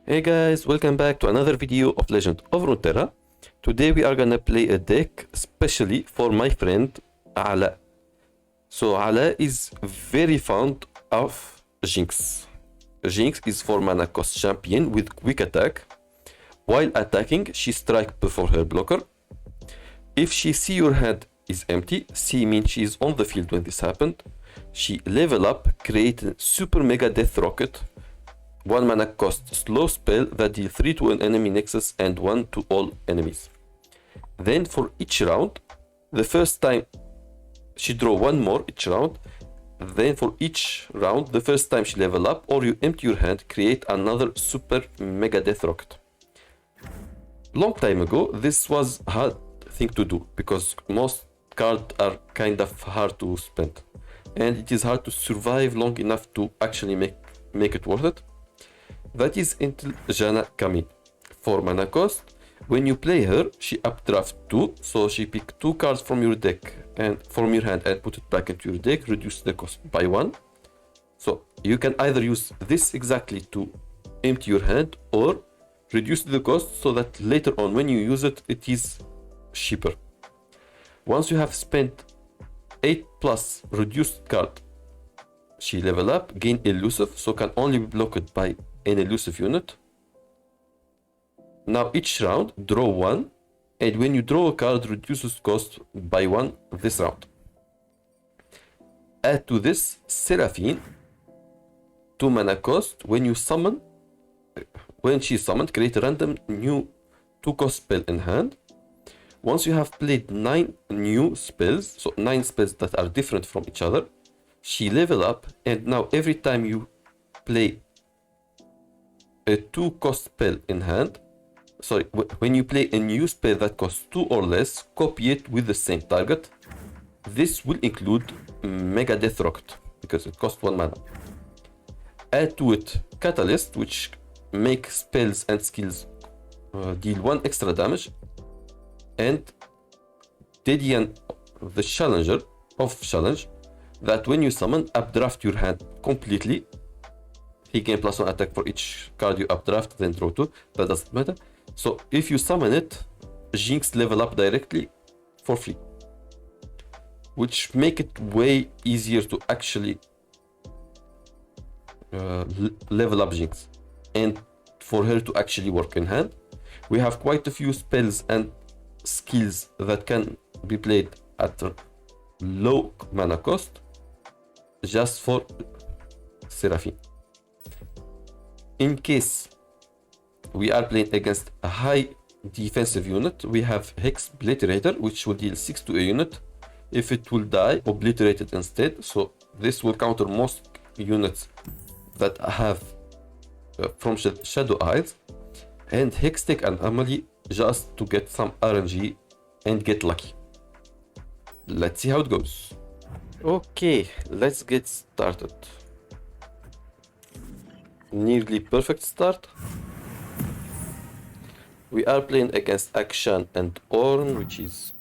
Hey guys, welcome back to another video of Legend of Runeterra. Today we are gonna play a deck specially for my friend Ala. So Ala is very fond of Jinx. Jinx is 4 mana cost champion with quick attack. While attacking, she strike before her blocker. If she see your hand is empty, C means she is on the field when this happened. She level up, create a super mega death rocket. 1 mana cost slow spell that deal 3 to an enemy nexus and 1 to all enemies. Then for each round, the first time she draw 1 more each round. Then for each round, the first time she level up or you empty your hand, create another super mega death rocket. Long time ago, this was hard thing to do because most cards are kind of hard to spend. And it is hard to survive long enough to actually make it worth it. That is until Janna come in. 4 mana cost. When you play her, she updraft 2, so she pick 2 cards from your deck and from your hand and put it back into your deck, reduce the cost by 1. So you can either use this exactly to empty your hand or reduce the cost so that later on when you use it, it is cheaper. Once you have spent 8 plus reduced card, she level up, gain elusive, so can only be blocked by an elusive unit. Now each round draw 1, and when you draw a card reduces cost by 1 this round. Add to this Seraphine, 2 mana cost. When she is summoned, create a random new 2 cost spell in hand. Once you have played 9 new spells, so 9 spells that are different from each other, she level up, and now every time you play a 2 cost spell in hand, when you play a new spell that costs 2 or less, copy it with the same target. This will include Mega Death Rocket because it costs 1 mana. Add to it Catalyst, which makes spells and skills deal 1 extra damage, and Dedian, the challenger of challenge, that when you summon, updraft your hand completely. He gain +1 attack for each card you updraft, then draw 2. That doesn't matter. So if you summon it, Jinx level up directly for free, which make it way easier to actually level up Jinx and for her to actually work in hand. We have quite a few spells and skills that can be played at a low mana cost just for Seraphine. In case we are playing against a high defensive unit, we have Hex Obliterator, which will deal 6 to a unit. If it will die, obliterate it instead. So this will counter most units that have from Shadow Isles. And Hextech Anomaly just to get some RNG and get lucky. Let's see how it goes. Okay, let's get started. Nearly perfect start. We are playing against Akshan and Ornn, which is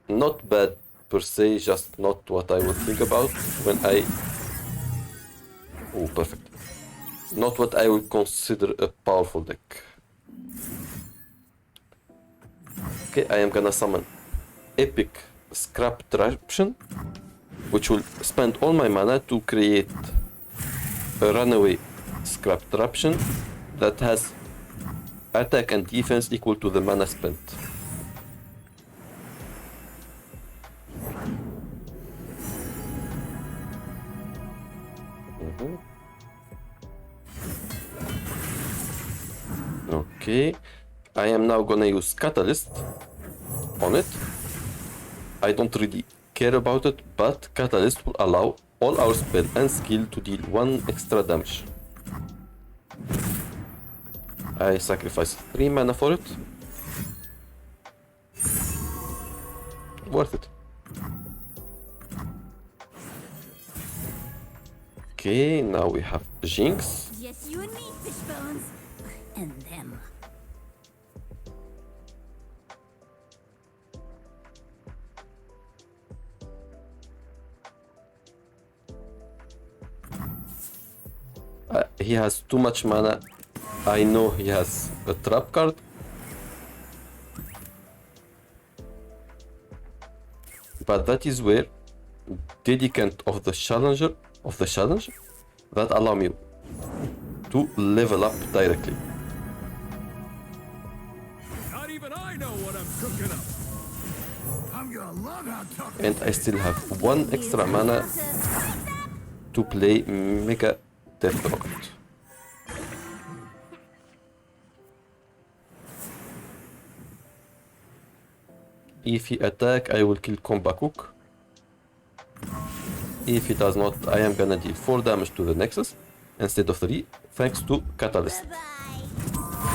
not bad per se, just not what I would think about when I... Oh, perfect. Not what I would consider a powerful deck. Okay, I am gonna summon Epic Scrap Traption, which will spend all my mana to create a runaway Scrap Traption that has attack and defense equal to the mana spent. Okay, I am now gonna use Catalyst on it. I don't really care about it, but Catalyst will allow all our spell and skill to deal 1 extra damage. I sacrifice 3 mana for it. Worth it. Okay, now we have Jinx. Yes, you and me, fish bones. And them. He has too much mana. I know he has a trap card. But that is where dedicant of the challenge that allow me to level up directly. Not even I know what I'm cooking up. I'm gonna love how tough. And I still have one extra mana to play Mega Death Rocket. If he attack, I will kill Comba Cook. If he does not, I am gonna deal 4 damage to the Nexus instead of 3, thanks to Catalyst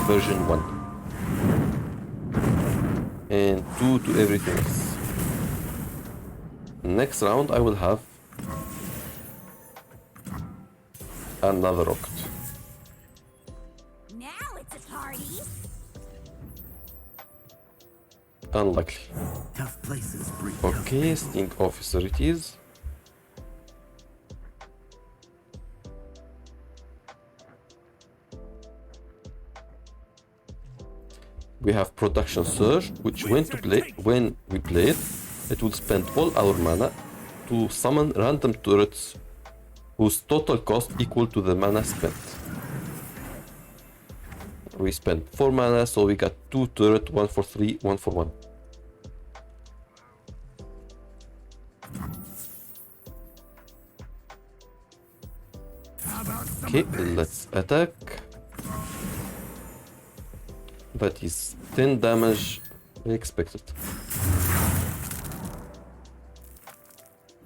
version 1. And 2 to everything else. Next round I will have another rocket. Now it's a party. Unlikely. Tough places breed. Okay, Sting Officer it is. We have Production Surge, which when we play it, it will spend all our mana to summon random turrets whose total cost equal to the mana spent. We spent 4 mana, so we got 2 turrets, 1 for 3, 1 for 1. Okay, let's attack. That is 10 damage expected.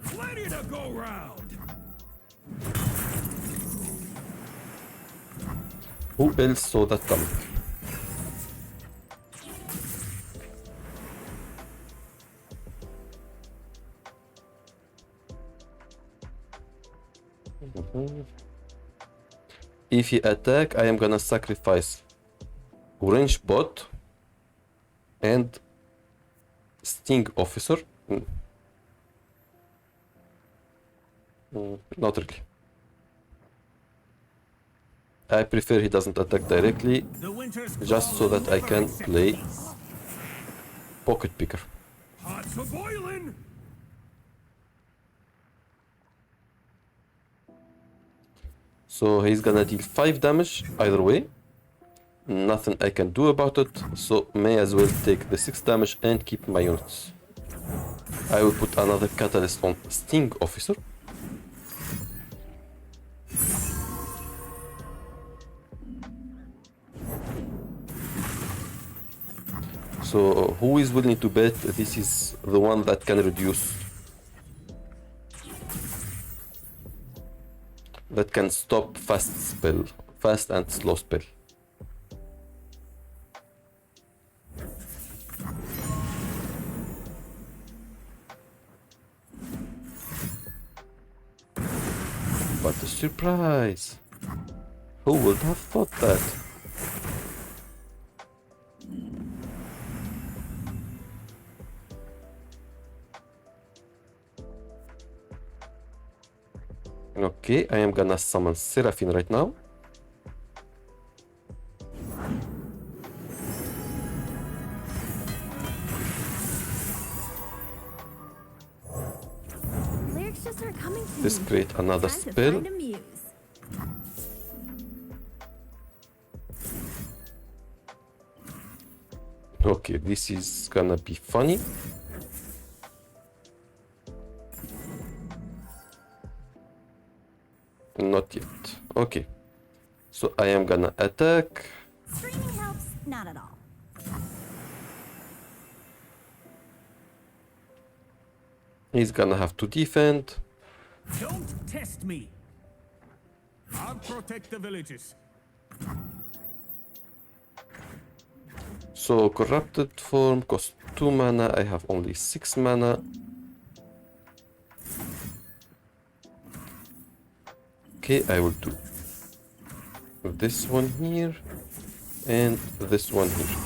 Plenty to go round. Who else saw that coming? If he attack, I am gonna sacrifice Orange Bot and Sting Officer. Not really. I prefer he doesn't attack directly, just so that I can play Pocket Picker. Hot for boiling. So he's gonna deal 5 damage either way. Nothing I can do about it, so may as well take the 6 damage and keep my units. I will put another Catalyst on Sting Officer. So who is willing to bet this is the one that can reduce, that can stop fast and slow spell? What a surprise! Who would have thought that? Okay, I am gonna summon Seraphine right now. Lyrics just aren't coming to Let's me. create another Time to spell. find a muse. Okay, this is gonna be funny. Not yet. Okay. So I am gonna attack. Screaming helps, not at all. He's gonna have to defend. Don't test me. I'll protect the villages. So corrupted form costs 2 mana. I have only 6 mana. Okay, I will do this one here and this one here.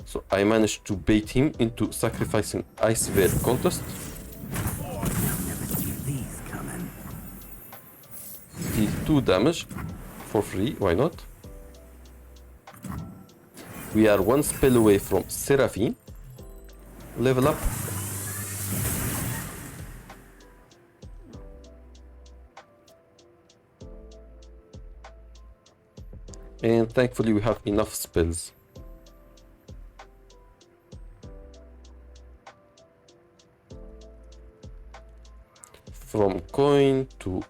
So I managed to bait him into sacrificing Ice Veil Contest. deal 2 damage for free, why not? We are one spell away from Seraphine. Level up. And thankfully we have enough spells. From coin to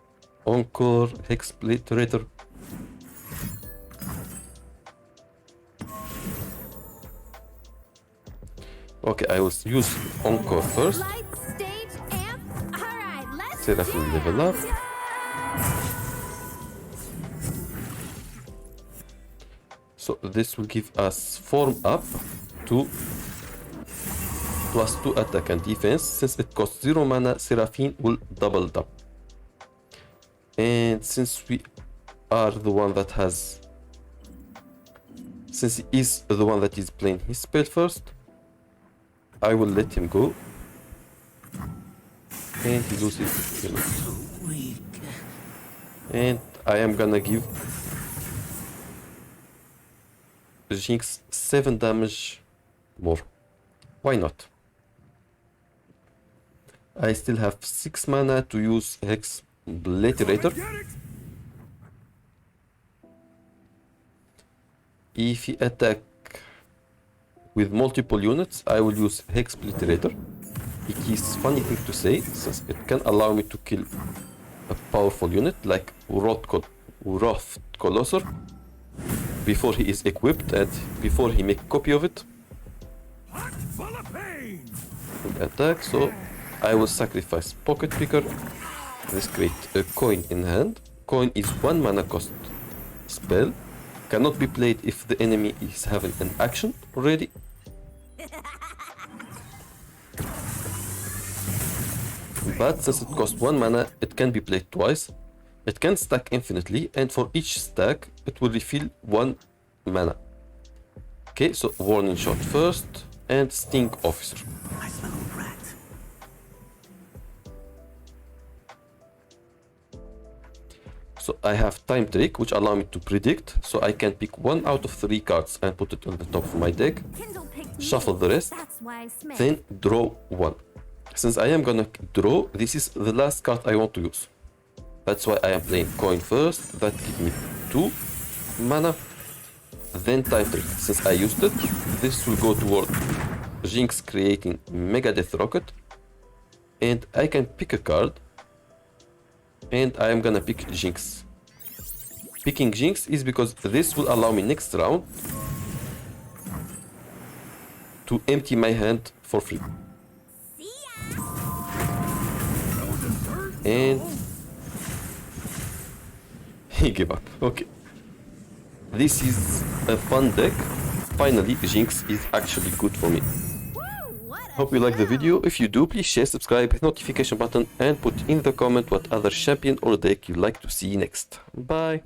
encore, hex splitterator. Okay, I will use encore first. Light stage amp. All right, let's Seraphine level up. So this will give us form up to +2 attack and defense. Since it costs 0 mana, Seraphine will double up. And since we are the one that has... Since he is the one that is playing his spell first, I will let him go. And he loses healing. And I am gonna give Jinx 7 damage more. Why not? I still have 6 mana to use Hex Splitterator. If he attack with multiple units, I will use Hex Splitterator. It is funny thing to say, since it can allow me to kill a powerful unit like Wrath Colossal before he is equipped and before he make copy of it. Attack, so I will sacrifice Pocket Picker. This create a coin in hand. Coin is 1 mana cost spell. Cannot be played if the enemy is having an action already. But since it costs 1 mana, it can be played twice. It can stack infinitely, and for each stack, it will refill 1 mana. Okay, so Warning Shot first, and Sting Officer. I smell a rat. So I have Time Trick, which allow me to predict, so I can pick 1 out of 3 cards and put it on the top of my deck, Kindle picked me. shuffle the rest, That's why I smell. then draw 1. Since I am gonna draw, this is the last card I want to use. That's why I am playing Coin first, that gives me 2 mana, then Time Trick. Since I used it, this will go toward Jinx creating Mega Death Rocket, and I can pick a card, and I am gonna pick Jinx. Picking Jinx is because this will allow me next round to empty my hand for free. And he gave up. Okay. This is a fun deck. Finally, Jinx is actually good for me. Woo, what a Hope you like the video. If you do, please share, subscribe, hit notification button, and put in the comment what other champion or deck you'd like to see next. Bye.